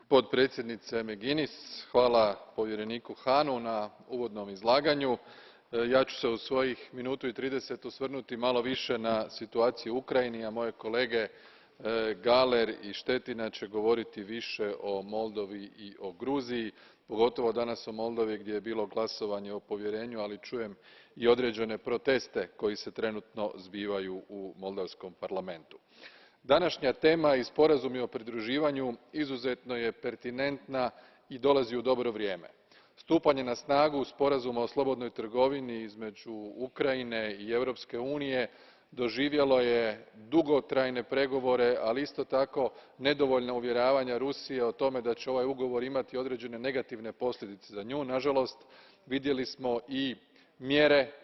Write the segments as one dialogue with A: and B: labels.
A: Potpredsjednice McGuinness, hvala povjereniku Hahnu na uvodnom izlaganju. Ja ću se u svojih minutu i 30 osvrnuti malo više na situaciju u Ukrajini, a moje kolege Gahler i Štětina će govoriti više o Moldovi i o Gruziji, pogotovo danas o Moldovi gdje je bilo glasovanje o povjerenju, ali čujem i određene proteste koji se trenutno zbivaju u moldavskom parlamentu. Današnja tema i sporazumi o pridruživanju izuzetno je pertinentna i dolazi u dobro vrijeme. Stupanje na snagu sporazuma o slobodnoj trgovini između Ukrajine i Europske unije doživjelo je dugotrajne pregovore, ali isto tako nedovoljna uvjeravanja Rusije o tome da će ovaj ugovor imati određene negativne posljedice za nju. Nažalost, vidjeli smo i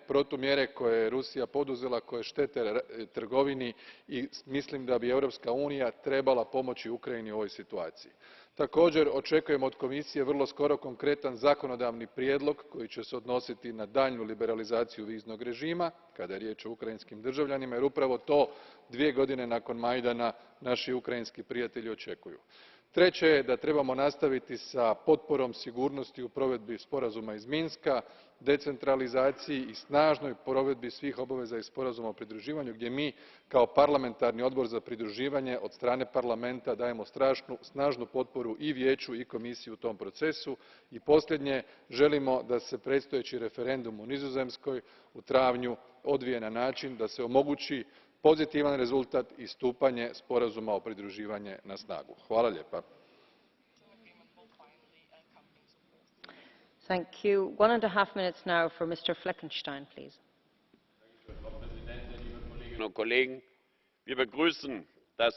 A: protumjere koje je Rusija poduzela, koje štete trgovini i mislim da bi Europska unija trebala pomoći Ukrajini u ovoj situaciji. Također, očekujem od Komisije vrlo skoro konkretan zakonodavni prijedlog koji će se odnositi na daljnju liberalizaciju viznog režima kada je riječ o ukrajinskim državljanima, jer upravo to 2 godine nakon Majdana naši ukrajinski prijatelji očekuju. Treće je da trebamo nastaviti s potporom sigurnosti u provedbi sporazuma iz Minska, decentralizaciji i snažnoj provedbi svih obaveza iz sporazuma o pridruživanju gdje mi kao Parlamentarni odbor za pridruživanje od strane Parlamenta dajemo snažnu potporu i Vijeću i Komisiji u tom procesu. I posljednje, želimo da se predstojeći referendum u Nizozemskoj u travnju odvije na način da se omogući pozitivan rezultat i stupanje sporazuma o pridruživanju na snagu. Hvala lijepa.
B: Frau Präsidentin, liebe Kolleginnen und Kollegen! Wir begrüßen, dass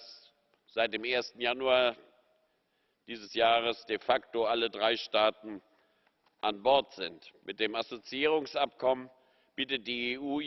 B: seit dem 1. Januar dieses Jahres de facto alle 3 Staaten an Bord sind. Mit dem Assoziierungsabkommen bietet die EU